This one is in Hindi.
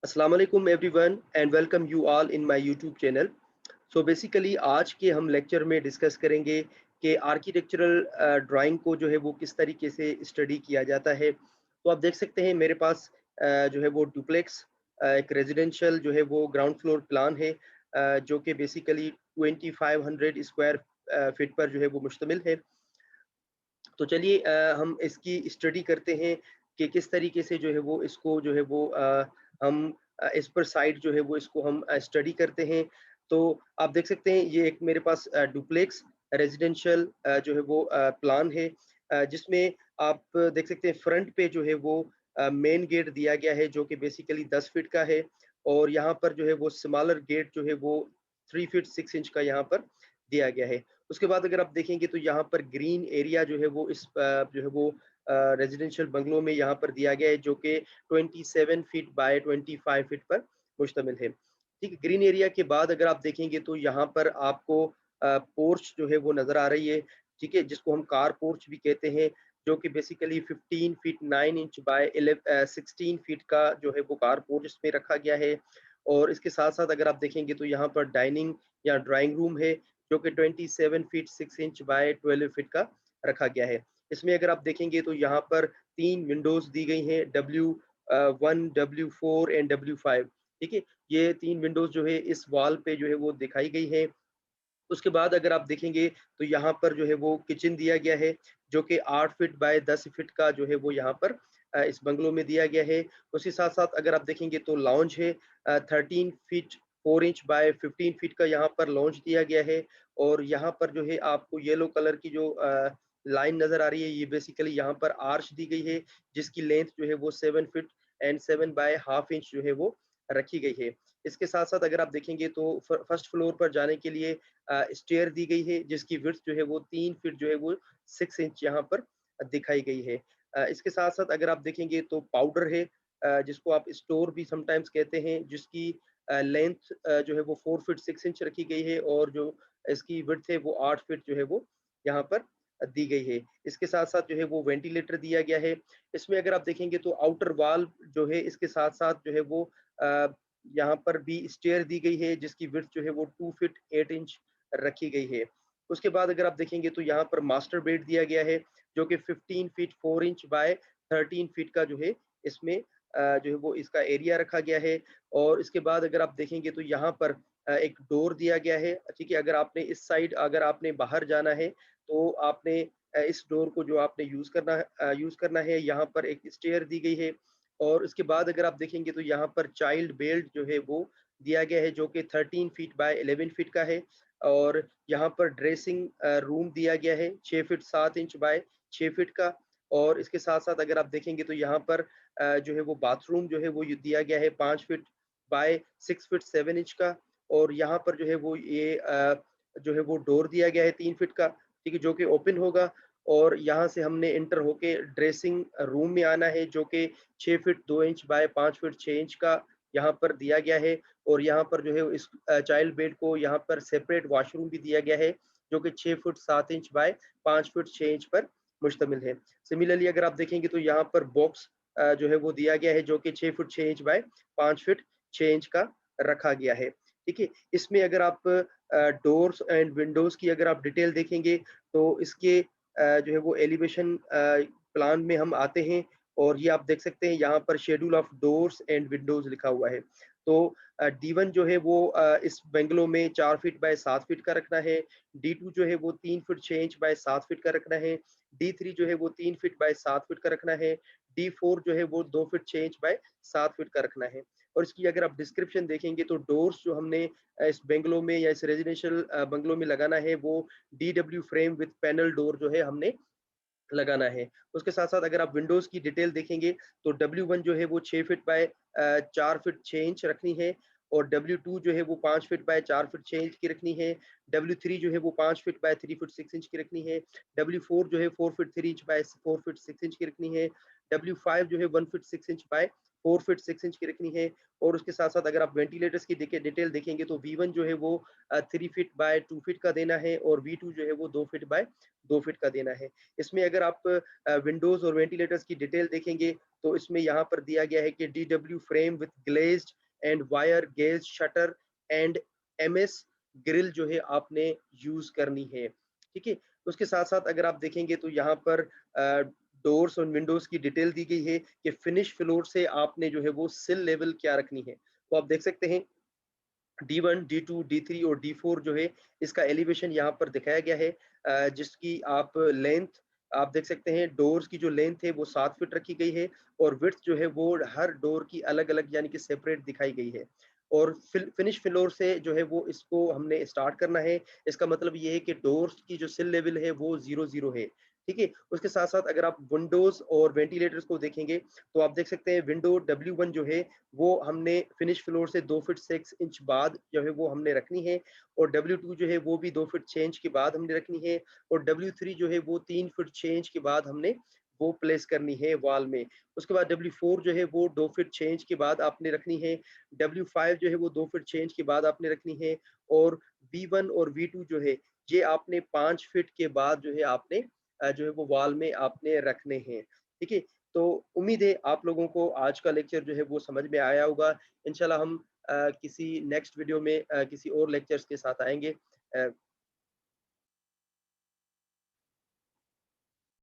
अस्सलाम वालेकुम everyone and welcome you all in my YouTube channel. So basically आज के हम लेक्चर में डिस्कस करेंगे कि आर्किटेक्चरल ड्राइंग को जो है वो किस तरीके से स्टडी किया जाता है। तो आप देख सकते हैं मेरे पास जो है वो डुप्लेक्स एक रेजिडेंशियल जो है वो ग्राउंड फ्लोर प्लान है, जो कि बेसिकली 2500 स्क्वायर फीट पर जो है वो मुश्तमिल है। तो चलिए हम इसकी स्टडी करते हैं कि किस तरीके से जो है वो इसको जो है वो हम इस पर साइड जो है वो इसको हम स्टडी करते हैं। तो आप देख सकते हैं ये एक मेरे पास डुप्लेक्स रेजिडेंशियल जो है वो प्लान है, जिसमें आप देख सकते हैं फ्रंट पे जो है वो मेन गेट दिया गया है जो कि बेसिकली 10 फीट का है। और यहाँ पर जो है वो स्मॉलर गेट जो है वो 3 फीट 6 इंच का यहाँ पर दिया गया है। उसके बाद अगर आप देखेंगे तो यहाँ पर ग्रीन एरिया जो है वो इस जो है वो रेजिडेंशियल बंगलो में यहाँ पर दिया गया है जो कि 27 फीट बाय 25 फीट पर मुश्तमिल है। ठीक है, ग्रीन एरिया के बाद अगर आप देखेंगे तो यहाँ पर आपको पोर्च जो है वो नजर आ रही है। ठीक है, जिसको हम कार पोर्च भी कहते हैं, जो कि basically 15 feet 9 inch by 16 feet का जो है वो कार पोर्च इसमें रखा गया है। और इसके साथ साथ अगर आप देखेंगे तो यहाँ पर डाइनिंग या ड्राइंग रूम है जो कि 27 फीट 6 इंच बाय 12 फीट का रखा गया है। इसमें अगर आप देखेंगे तो यहाँ पर 3 विंडोज दी गई हैं, W1, W4 एंड W5। ठीक है, ये 3 विंडोज जो है इस वॉल पे जो है वो दिखाई गई है। उसके बाद अगर आप देखेंगे तो यहाँ पर जो है वो किचन दिया गया है जो कि 8 फीट बाय 10 फीट का जो है वो यहाँ पर इस बंगलो में दिया गया है। उसके साथ साथ अगर आप देखेंगे तो लॉन्च है, 13 फीट 4 इंच बाय 15 फीट का यहाँ पर लॉन्च दिया गया है। और यहाँ पर जो है आपको येलो कलर की जो लाइन नजर आ रही है, ये बेसिकली यहाँ पर आर्च दी गई है जिसकी लेंथ जो है वो 7 feet and 7 by half inch जो है वो रखी गई है। इसके साथ साथ अगर आप देखेंगे तो फर्स्ट फ्लोर पर जाने के लिए स्टेयर दी गई है जिसकी विड्थ जो है वो 3 फीट जो है वो 6 इंच यहाँ पर दिखाई गई है। इसके साथ साथ अगर आप देखेंगे तो पाउडर है, जिसको आप स्टोर भी समटाइम्स कहते हैं, जिसकी लेंथ जो है वो 4 फीट 6 इंच रखी गई है और जो इसकी विड्थ है वो 8 फीट जो है वो यहाँ पर दी गई है। इसके साथ साथ जो है वो वेंटिलेटर दिया गया है। इसमें अगर आप देखेंगे तो आउटर वॉल जो है इसके साथ साथ जो है वो यहाँ पर भी स्टेयर दी गई है जिसकी विड्थ जो है वो 2 फीट 8 इंच रखी गई है। उसके बाद अगर आप देखेंगे तो यहाँ पर मास्टर बेड दिया गया है जो कि 15 फीट 4 इंच बाय 13 फीट का जो है इसमें जो है वो इसका एरिया रखा गया है। और इसके बाद अगर आप देखेंगे तो यहाँ पर एक डोर दिया गया है। ठीक है, अगर आपने इस साइड अगर आपने बाहर जाना है तो आपने इस डोर को जो आपने यूज करना है। यहाँ पर एक स्टेयर दी गई है। और उसके बाद अगर आप देखेंगे तो यहाँ पर चाइल्ड बेल्ट जो है वो दिया गया है जो कि 13 फीट बाय 11 फीट का है। और यहाँ पर ड्रेसिंग रूम दिया गया है 6 फीट 7 इंच बाय 6 फीट का। और इसके साथ साथ अगर आप देखेंगे तो यहाँ पर जो है वो बाथरूम जो है वो ये दिया गया है 5 फीट बाय 6 फीट 7 इंच का। और यहाँ पर जो है वो ये जो है वो डोर दिया गया है 3 फीट का, ठीक है, जो कि ओपन होगा। और यहाँ से हमने इंटर होके ड्रेसिंग रूम में आना है जो कि 6 feet 2 inch by 5 feet 6 inch का यहाँ पर दिया गया है। और यहाँ पर जो है इस चाइल्ड बेड को यहाँ पर सेपरेट वॉशरूम भी दिया गया है जो कि 6 foot 7 inch by 5 foot 6 inch पर मुश्तमिल है। सिमिलरली अगर आप देखेंगे तो यहाँ पर बॉक्स जो है वो दिया गया है जो कि 6 foot 6 inch by 5 foot 6 inch का रखा गया है। ठीक है, इसमें अगर आप डोर्स एंड विंडोज की अगर आप डिटेल देखेंगे तो इसके जो है वो एलिवेशन प्लान में हम आते हैं। और ये आप देख सकते हैं यहाँ पर schedule of doors and Windows लिखा हुआ है। तो D1 जो है वो इस बेंगलो में 4 फीट बाय 7 फीट का रखना है। D2 जो है वो 3 फीट 6 इंच बाय 7 फीट का रखना है। D3 जो है वो 3 फीट बाय 7 फीट का रखना है। D4 जो है वो 2 फीट 6 इंच बाय 7 फीट का रखना है। और इसकी अगर आप डिस्क्रिप्शन देखेंगे तो डोर्स जो हमने इस बेंगलो में या इस रेजिडेंशियल बंगलो में लगाना है वो DW frame with panel door जो है हमने लगाना है। उसके साथ-साथ अगर आप विंडोज़ की डिटेल देखेंगे तो W1 जो है वो 6 फीट बाय 4 फीट 6 इंच रखनी है। और W2 जो है वो 5 फीट बाय 4 फीट 6 इंच की रखनी है। W3 जो है वो 5 फीट बाय 3 फीट 6 इंच की रखनी है। W4 जो है 4 feet 3 inch by 4 feet 6 inch की रखनी है। W5 जो है 1 feet 6 inch by 4 feet 6 inch की रखनी है। और उसके साथ-साथ अगर आप वेंटिलेटर्स की डिटेल देखेंगे तो V1 जो है वो 3 फीट बाय 2 फीट का देना है और V2 जो है वो 2 फीट बाय 2 फीट का देना है। इसमें अगर आप विंडोज़ और वेंटिलेटर्स की डिटेल देखेंगे तो इसमें यहाँ पर दिया गया है कि DW frame with glazed and wire gauge shutter and MS grill जो है आपने यूज करनी है। ठीक है, उसके साथ साथ अगर आप देखेंगे तो यहाँ पर डोर्स और विंडोज की डिटेल दी गई है कि फिनिश फ्लोर से आपने जो है वो सिल लेवल क्या रखनी है। तो आप देख सकते हैं D1, D2, D3 और D4 जो है इसका एलिवेशन यहाँ पर दिखाया गया है, जिसकी आप लेंथ आप देख सकते हैं। डोर्स की जो लेंथ है वो 7 फीट रखी गई है और विड्थ जो है वो हर डोर की अलग-अलग यानी कि सेपरेट दिखाई गई है। और फिनिश फ्लोर से जो है वो इसको हमने स्टार्ट करना है। इसका मतलब ये है कि डोर्स की जो सिल लेवल है वो 0-0 है। ठीक है? उसके साथ-साथ अगर आप विंडोज़ और वेंटिलेटर्स को देखेंगे तो आप देख सकते हैं विंडो W1 जो है वो हमने फिनिश फ्लोर से 2 फीट 6 इंच बाद जो है वो हमने रखनी है और W2 जो है वो भी 2 फीट 6 इंच के बाद हमने रखनी है और W3 जो है वो 3 फीट 6 इंच के बाद हमने वो प्लेस करनी है वॉल में। उसके बाद W4 जो है वो 2 फीट 6 इंच के बाद आपने रखनी है। W5 जो है वो 2 फीट 6 इंच के बाद आपने रखनी है और V1 और V2 जो है ये आपने 5 फीट के बाद जो है आपने जो है वो वॉल में आपने रखने हैं। ठीक है? तो उम्मीद है आप लोगों को आज का लेक्चर जो है वो समझ में आया होगा। इंशाल्लाह हम किसी नेक्स्ट वीडियो में किसी और लेक्चर्स के साथ आएँगे।